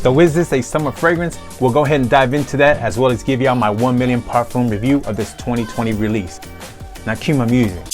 So is this a summer fragrance? We'll go ahead and dive into that, as well as give y'all my 1 Million Parfum review of this 2020 release. Now cue my music.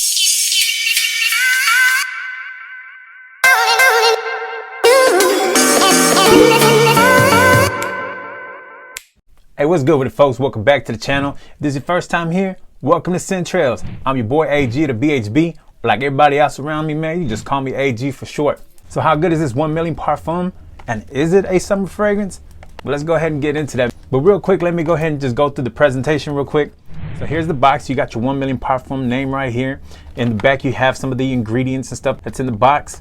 Hey, what's good with it, folks? Welcome back to the channel. If this is your first time here, welcome to Trailz. I'm your boy AG, the BHB. Like everybody else around me, man, you just call me AG for short. So how good is this 1 Million Parfum? And is it a summer fragrance? Well, let's go ahead and get into that. But real quick, let me go ahead and just go through the presentation real quick. So here's the box. You got your 1 Million Parfum name right here. In the back, you have some of the ingredients and stuff that's in the box.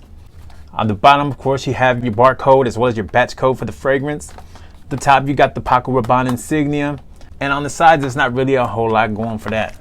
On the bottom, of course, you have your barcode as well as your batch code for the fragrance. At the top, you got the Paco Rabanne insignia. And on the sides, there's not really a whole lot going for that.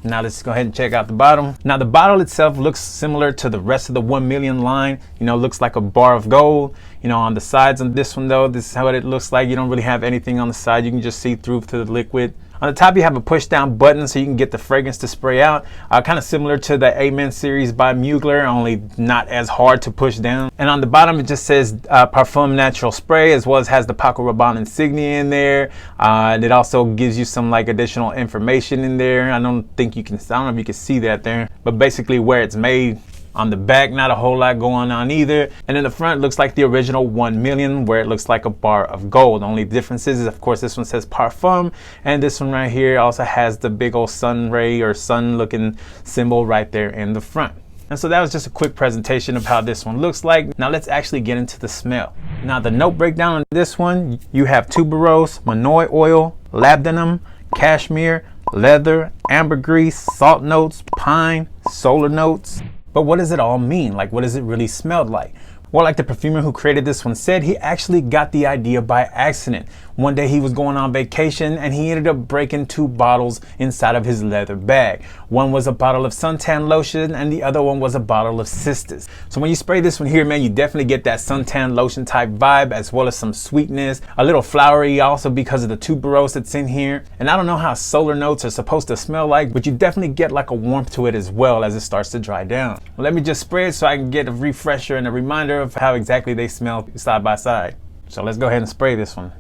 Now let's go ahead and check out the bottle. Now the bottle itself looks similar to the rest of the 1 Million line. You know, looks like a bar of gold. You know, on the sides of this one though, this is how it looks like. You don't really have anything on the side. You can just see through to the liquid. On the top, you have a push down button so you can get the fragrance to spray out. Kind of similar to the Amen series by Mugler, only not as hard to push down. And on the bottom, it just says Parfum Natural Spray, as well as has the Paco Rabanne insignia in there. And it also gives you some like additional information in there. I don't know if you can see that there, but basically where it's made. On the back, not a whole lot going on either. And in the front, looks like the original 1 Million, where it looks like a bar of gold. The only difference is, of course, this one says Parfum, and this one right here also has the big old sun ray or sun looking symbol right there in the front. And so that was just a quick presentation of how this one looks like. Now let's actually get into the smell. Now the note breakdown on this one, you have tuberose, manoi oil, labdanum, cashmere, leather, ambergris, salt notes, pine, solar notes. But what does it all mean? Like, what does it really smell like? Well, like the perfumer who created this one said, he actually got the idea by accident. One day he was going on vacation and he ended up breaking 2 bottles inside of his leather bag. One was a bottle of suntan lotion and the other one was a bottle of Sisters. So when you spray this one here, man, you definitely get that suntan lotion type vibe, as well as some sweetness, a little flowery also because of the tuberose that's in here. And I don't know how solar notes are supposed to smell like, but you definitely get like a warmth to it as well as it starts to dry down. Well, let me just spray it so I can get a refresher and a reminder of how exactly they smell side by side. So let's go ahead and spray this one.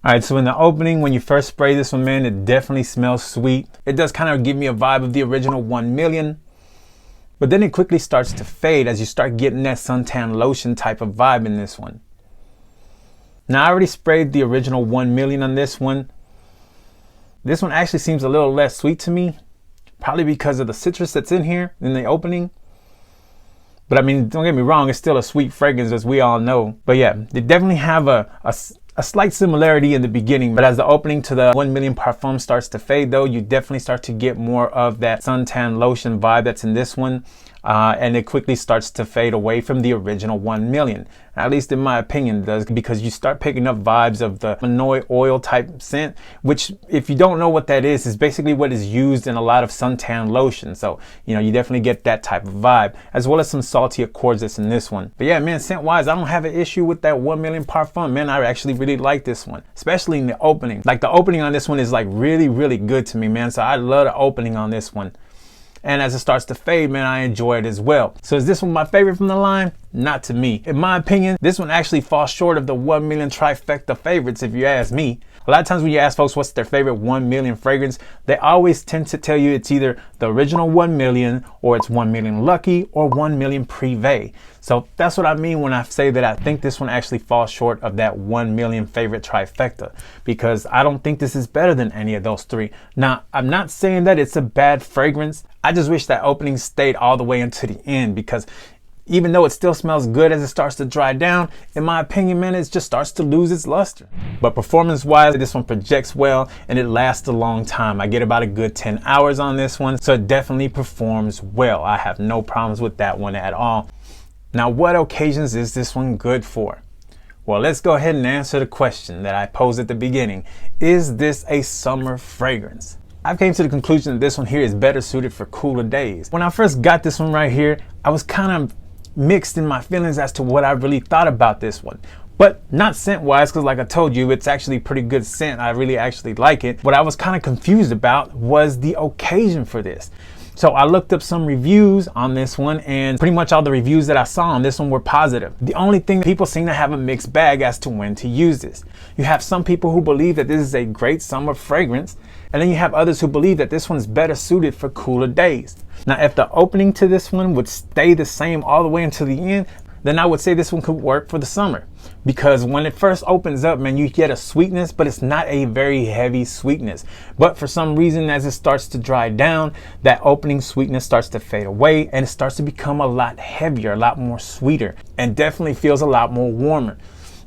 All right, so in the opening, when you first spray this one, man, it definitely smells sweet. It does kind of give me a vibe of the original 1 Million, but then it quickly starts to fade as you start getting that suntan lotion type of vibe in this one. Now I already sprayed the original 1 Million on this one. This one actually seems a little less sweet to me, probably because of the citrus that's in here in the opening. But I mean, don't get me wrong, it's still a sweet fragrance, as we all know. But yeah, they definitely have a slight similarity in the beginning, but as the opening to the 1 Million Parfum starts to fade though, you definitely start to get more of that suntan lotion vibe that's in this one. And it quickly starts to fade away from the original 1 Million. At least in my opinion it does, because you start picking up vibes of the manoi oil type scent, which if you don't know what that is basically what is used in a lot of suntan lotion. So, you know, you definitely get that type of vibe, as well as some salty accords that's in this one. But yeah, man, scent wise, I don't have an issue with that 1 Million Parfum, man. I actually really like this one, especially in the opening. Like the opening on this one is like really, really good to me, man. So I love the opening on this one. And as it starts to fade, man, I enjoy it as well. So is this one my favorite from the line? Not to me. In my opinion, this one actually falls short of the 1 Million trifecta favorites, if you ask me. A lot of times when you ask folks what's their favorite 1 Million fragrance, they always tend to tell you it's either the original 1 Million, or it's 1 Million Lucky, or 1 Million Privé. So that's what I mean when I say that I think this one actually falls short of that 1 Million favorite trifecta, because I don't think this is better than any of those 3. Now, I'm not saying that it's a bad fragrance. I just wish that opening stayed all the way into the end, because even though it still smells good as it starts to dry down, in my opinion, man, it just starts to lose its luster. But performance wise, this one projects well and it lasts a long time. I get about a good 10 hours on this one, so it definitely performs well. I have no problems with that one at all. Now, what occasions is this one good for? Well, let's go ahead and answer the question that I posed at the beginning. Is this a summer fragrance? I came to the conclusion that this one here is better suited for cooler days. When I first got this one right here, I was kind of mixed in my feelings as to what I really thought about this one. But not scent wise, because like I told you, it's actually pretty good scent. I really actually like it. What I was kind of confused about was the occasion for this. So I looked up some reviews on this one, and pretty much all the reviews that I saw on this one were positive. The only thing, people seem to have a mixed bag as to when to use this. You have some people who believe that this is a great summer fragrance, and then you have others who believe that this one's better suited for cooler days. Now, if the opening to this one would stay the same all the way until the end, then I would say this one could work for the summer. Because when it first opens up, man, you get a sweetness, but it's not a very heavy sweetness. But for some reason, as it starts to dry down, that opening sweetness starts to fade away, and it starts to become a lot heavier, a lot more sweeter, and definitely feels a lot more warmer.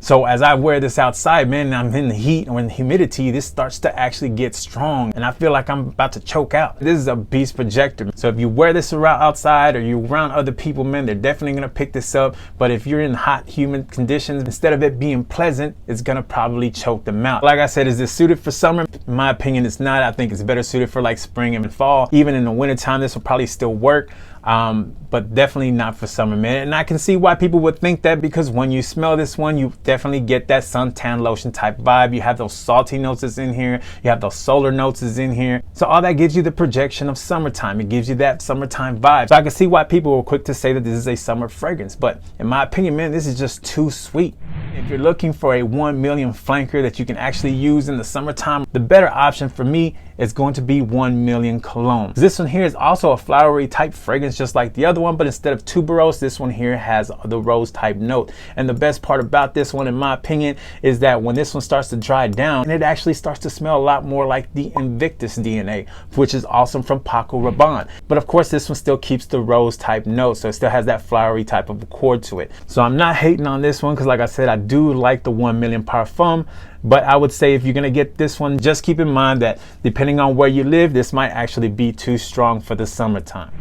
So as I wear this outside, man, I'm in the heat or in the humidity, this starts to actually get strong, and I feel like I'm about to choke out. This is a beast projector. So if you wear this around outside or you're around other people, man, they're definitely gonna pick this up. But if you're in hot, humid conditions, instead of it being pleasant, it's gonna probably choke them out. Like I said, is this suited for summer? In my opinion, it's not. I think it's better suited for like spring and fall. Even in the wintertime, this will probably still work. But definitely not for summer, man. And I can see why people would think that, because when you smell this one, you definitely get that suntan lotion type vibe. You have those salty notes that's in here. You have those solar notes that's in here. So all that gives you the projection of summertime. It gives you that summertime vibe. So I can see why people were quick to say that this is a summer fragrance. But in my opinion, man, this is just too sweet. If you're looking for a 1 million flanker that you can actually use in the summertime, the better option for me is going to be 1 million cologne. This one here is also a flowery type fragrance just like the other one, but instead of tuberose, this one here has the rose type note. And the best part about this one, in my opinion, is that when this one starts to dry down, it actually starts to smell a lot more like the Invictus DNA, which is awesome from Paco Rabanne. But of course, this one still keeps the rose type note, so it still has that flowery type of accord to it. So I'm not hating on this one, because like I said, I do like the 1 Million Parfum. But I would say if you're gonna get this one, just keep in mind that depending on where you live, this might actually be too strong for the summertime.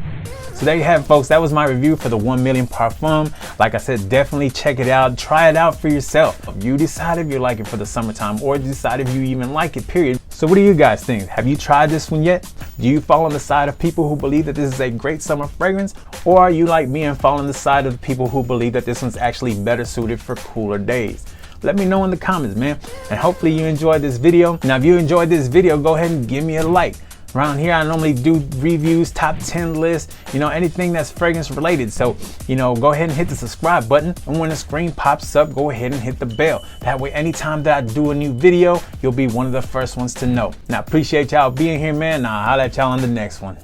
So there you have it, folks. That was my review for the 1 Million Parfum. Like I said, definitely check it out. Try it out for yourself. You decide if you like it for the summertime, or decide if you even like it, period. So what do you guys think? Have you tried this one yet? Do you fall on the side of people who believe that this is a great summer fragrance? Or are you like me and fall on the side of the people who believe that this one's actually better suited for cooler days? Let me know in the comments, man. And hopefully you enjoyed this video. Now, if you enjoyed this video, go ahead and give me a like. Around here, I normally do reviews, top 10 lists, anything that's fragrance related. So, go ahead and hit the subscribe button. And when the screen pops up, go ahead and hit the bell. That way, anytime that I do a new video, you'll be one of the first ones to know. Now, appreciate y'all being here, man. I'll holler at y'all on the next one.